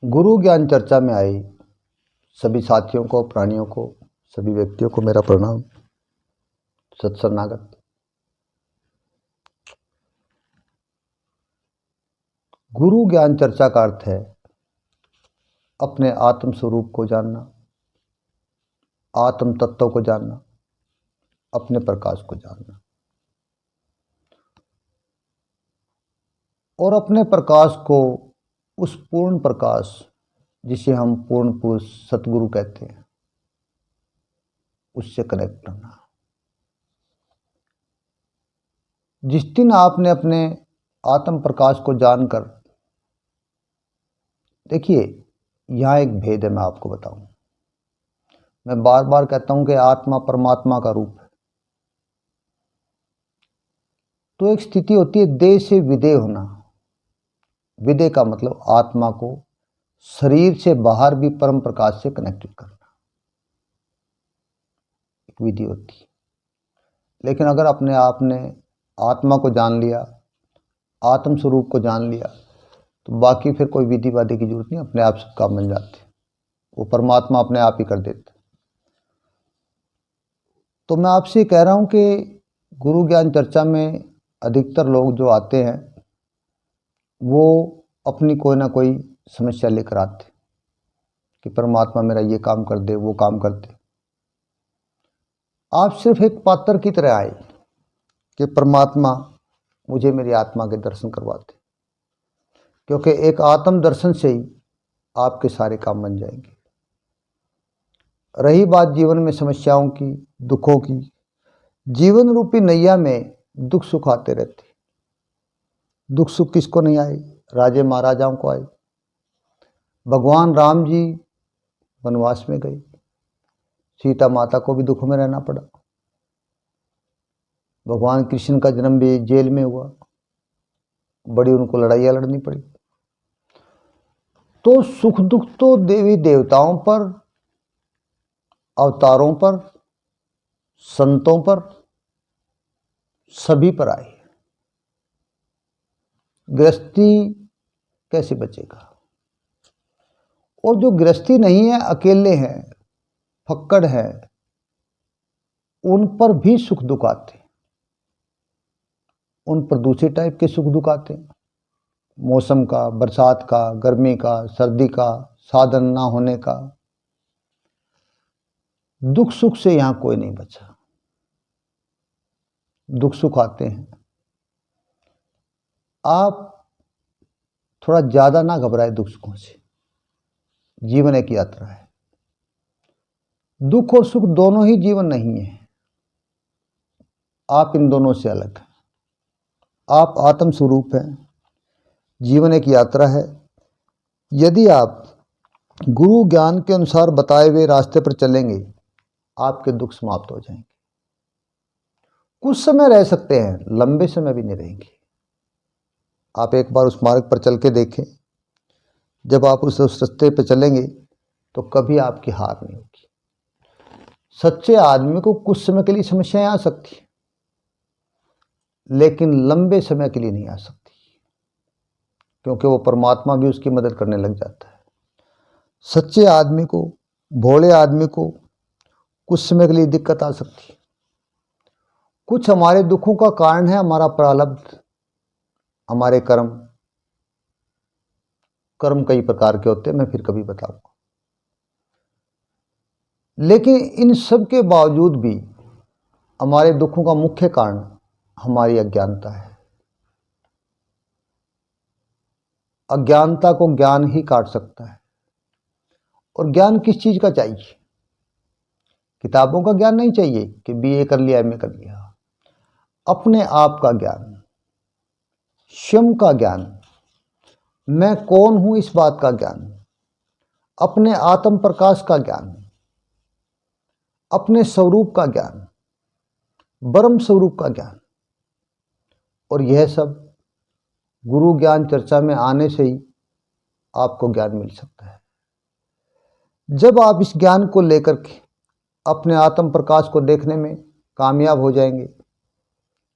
गुरु ज्ञान चर्चा में आए सभी साथियों को, प्राणियों को, सभी व्यक्तियों को मेरा प्रणाम, सत्सरनागत। गुरु ज्ञान चर्चा का अर्थ है अपने आत्म स्वरूप को जानना, आत्म तत्व को जानना, अपने प्रकाश को जानना और अपने प्रकाश को, उस पूर्ण प्रकाश जिसे हम पूर्ण पुरुष सतगुरु कहते हैं, उससे कनेक्ट करना। जिस दिन आपने अपने आत्म प्रकाश को जानकर, देखिए यहाँ एक भेद है, मैं आपको बताऊं। मैं बार बार कहता हूं कि आत्मा परमात्मा का रूप है। तो एक स्थिति होती है देह से विदेह होना। विदेह का मतलब आत्मा को शरीर से बाहर भी परम प्रकाश से कनेक्टेड करना, एक विधि होती है। लेकिन अगर अपने आपने आत्मा को जान लिया, आत्म स्वरूप को जान लिया, तो बाकी फिर कोई विधि वादी की जरूरत नहीं, अपने आप सब काम बन जाते। वो परमात्मा अपने आप ही कर देता। तो मैं आपसे कह रहा हूं कि गुरु ज्ञान चर्चा में अधिकतर लोग जो आते हैं वो अपनी कोई ना कोई समस्या लेकर आते कि परमात्मा मेरा ये काम कर दे, वो काम कर दे। आप सिर्फ एक पात्र की तरह आए कि परमात्मा मुझे मेरी आत्मा के दर्शन करवाते, क्योंकि एक आत्म दर्शन से ही आपके सारे काम बन जाएंगे। रही बात जीवन में समस्याओं की, दुखों की, जीवन रूपी नैया में दुख सुख आते रहते। दुख सुख किसको नहीं आए? राजे महाराजाओं को आए। भगवान राम जी वनवास में गए, सीता माता को भी दुख में रहना पड़ा। भगवान कृष्ण का जन्म भी जेल में हुआ, बड़ी उनको लड़ाइयाँ लड़नी पड़ी। तो सुख दुख तो देवी देवताओं पर, अवतारों पर, संतों पर, सभी पर आए। गृहस्थी कैसे बचेगा? और जो गृहस्थी नहीं है, अकेले हैं, फक्कड़ है, उन पर भी सुख दुख आते। उन पर दूसरे टाइप के सुख दुख आते, मौसम का, बरसात का, गर्मी का, सर्दी का, साधन ना होने का। दुख सुख से यहां कोई नहीं बचा। दुख सुख आते हैं। आप थोड़ा ज्यादा ना घबराए दुख सुखों से। जीवन एक यात्रा है। दुख और सुख दोनों ही जीवन नहीं है। आप इन दोनों से अलग हैं। आप आत्म स्वरूप हैं। जीवन एक यात्रा है। यदि आप गुरु ज्ञान के अनुसार बताए हुए रास्ते पर चलेंगे, आपके दुख समाप्त हो जाएंगे। कुछ समय रह सकते हैं, लंबे समय भी नहीं रहेंगे। आप एक बार उस मार्ग पर चल के देखें। जब आप उस रास्ते पर चलेंगे तो कभी आपकी हार नहीं होगी। सच्चे आदमी को कुछ समय के लिए समस्याएं आ सकती, लेकिन लंबे समय के लिए नहीं आ सकती, क्योंकि वो परमात्मा भी उसकी मदद करने लग जाता है। सच्चे आदमी को, भोले आदमी को कुछ समय के लिए दिक्कत आ सकती है। कुछ हमारे दुखों का कारण है हमारा प्रारब्ध, हमारे कर्म। कर्म कई प्रकार के होते हैं, मैं फिर कभी बताऊंगा। लेकिन इन सब के बावजूद भी हमारे दुखों का मुख्य कारण हमारी अज्ञानता है। अज्ञानता को ज्ञान ही काट सकता है। और ज्ञान किस चीज का चाहिए? किताबों का ज्ञान नहीं चाहिए कि बीए कर लिया, एमए कर लिया। अपने आप का ज्ञान, स्वयं का ज्ञान, मैं कौन हूं इस बात का ज्ञान, अपने आत्म प्रकाश का ज्ञान, अपने स्वरूप का ज्ञान, ब्रह्म स्वरूप का ज्ञान। और यह सब गुरु ज्ञान चर्चा में आने से ही आपको ज्ञान मिल सकता है। जब आप इस ज्ञान को लेकर के अपने आत्म प्रकाश को देखने में कामयाब हो जाएंगे,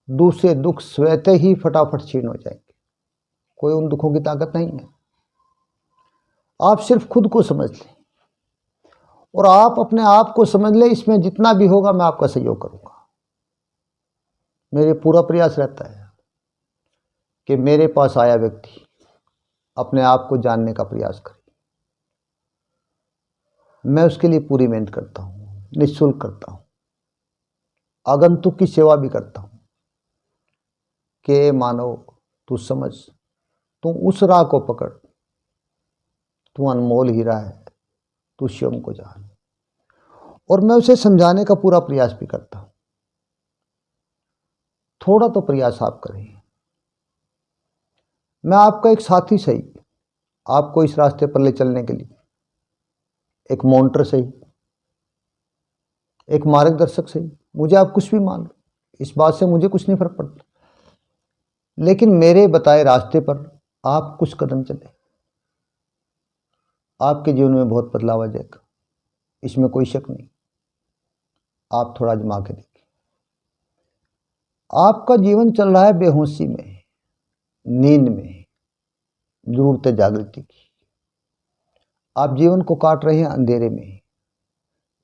दूसरे दुख स्वतः ही फटाफट क्षीण हो जाएंगे। कोई उन दुखों की ताकत नहीं है। आप सिर्फ खुद को समझ लें और आप अपने आप को समझ लें, इसमें जितना भी होगा मैं आपका सहयोग करूंगा। मेरे पूरा प्रयास रहता है कि मेरे पास आया व्यक्ति अपने आप को जानने का प्रयास करे। मैं उसके लिए पूरी मेहनत करता हूँ, निःशुल्क करता हूँ, आगंतुक की सेवा भी करता हूँ कि मानव तू समझ, तू उस राह को पकड़, तू अनमोल हीरा है, तू स्वयं को जान। और मैं उसे समझाने का पूरा प्रयास भी करता हूँ। थोड़ा तो प्रयास आप करें। मैं आपका एक साथी सही, आपको इस रास्ते पर ले चलने के लिए एक मॉनिटर सही, एक मार्गदर्शक सही, मुझे आप कुछ भी मान लो, इस बात से मुझे कुछ नहीं फर्क पड़ता। लेकिन मेरे बताए रास्ते पर आप कुछ कदम चले, आपके जीवन में बहुत बदलाव आ जाएगा, इसमें कोई शक नहीं। आप थोड़ा आजमा के देखिए। आपका जीवन चल रहा है बेहोशी में, नींद में, जरूरत है जागृति की। आप जीवन को काट रहे हैं अंधेरे में,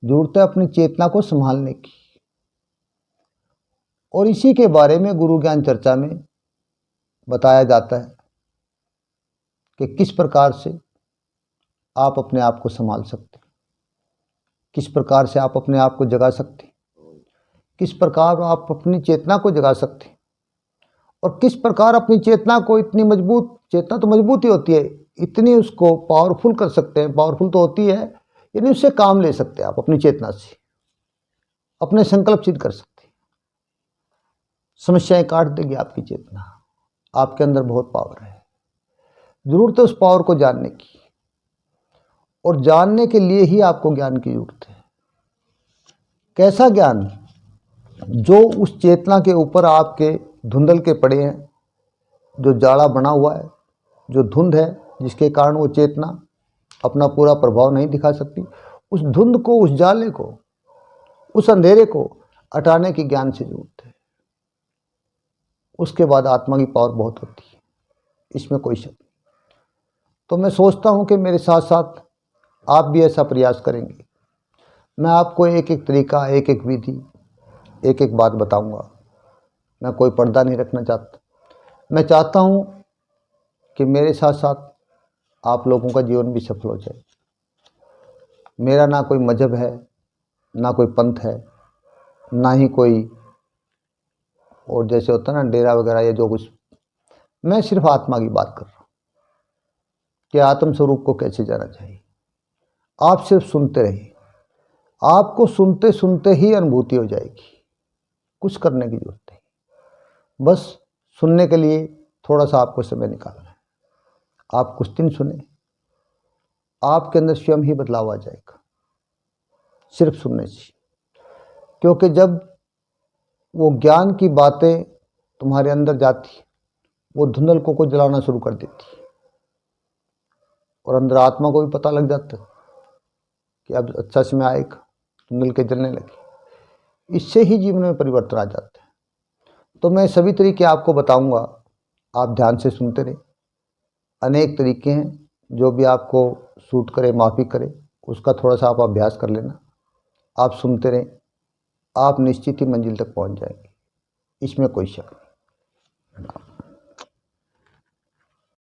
जरूरत है अपनी चेतना को संभालने की। और इसी के बारे में गुरु ज्ञान चर्चा में बताया जाता है कि किस प्रकार से आप अपने आप को संभाल सकते, किस प्रकार से आप अपने आप को जगा सकते, किस प्रकार आप अपनी चेतना को जगा सकते, और किस प्रकार अपनी चेतना को इतनी मजबूत, चेतना तो मजबूत ही होती है, इतनी उसको पावरफुल कर सकते हैं। पावरफुल तो होती है, यानी उससे काम ले सकते हैं आप अपनी चेतना से, अपने संकल्प सिद्ध कर सकते हैं। समस्याएं काट देगी आपकी चेतना। आपके अंदर बहुत पावर है, जरूरत है उस पावर को जानने की, और जानने के लिए ही आपको ज्ञान की जरूरत है। कैसा ज्ञान? जो उस चेतना के ऊपर आपके धुंधल के पड़े हैं, जो जाड़ा बना हुआ है, जो धुंध है, जिसके कारण वो चेतना अपना पूरा प्रभाव नहीं दिखा सकती, उस धुंध को, उस जाले को, उस अंधेरे को हटाने की ज्ञान से जरूरत है। उसके बाद आत्मा की पावर बहुत होती है, इसमें कोई शक नहीं। तो मैं सोचता हूँ कि मेरे साथ साथ आप भी ऐसा प्रयास करेंगे। मैं आपको एक एक तरीका, एक एक विधि, एक एक बात बताऊंगा। मैं कोई पर्दा नहीं रखना चाहता। मैं चाहता हूं कि मेरे साथ साथ आप लोगों का जीवन भी सफल हो जाए। मेरा ना कोई मजहब है, ना कोई पंथ है, ना ही कोई और जैसे होता है ना डेरा वगैरह या जो कुछ। मैं सिर्फ आत्मा की बात कर रहा हूँ कि आत्म स्वरूप को कैसे जाना चाहिए। आप सिर्फ सुनते रहिए, आपको सुनते सुनते ही अनुभूति हो जाएगी। कुछ करने की जरूरत नहीं, बस सुनने के लिए थोड़ा सा आपको समय निकालना है। आप कुछ दिन सुने, आपके अंदर स्वयं ही बदलाव आ जाएगा सिर्फ सुनने से। क्योंकि जब वो ज्ञान की बातें तुम्हारे अंदर जाती, वो धुंधल को जलाना शुरू कर देती, और अंदर आत्मा को भी पता लग जाता कि अब अच्छा समय आएगा, धुंधल के जलने लगे। इससे ही जीवन में परिवर्तन आ जाता है। तो मैं सभी तरीके आपको बताऊंगा, आप ध्यान से सुनते रहे। अनेक तरीके हैं, जो भी आपको सूट करे, माफी करे, उसका थोड़ा सा आप अभ्यास कर लेना। आप सुनते रहें, आप निश्चित ही मंजिल तक पहुंच जाएंगे, इसमें कोई शक नहीं।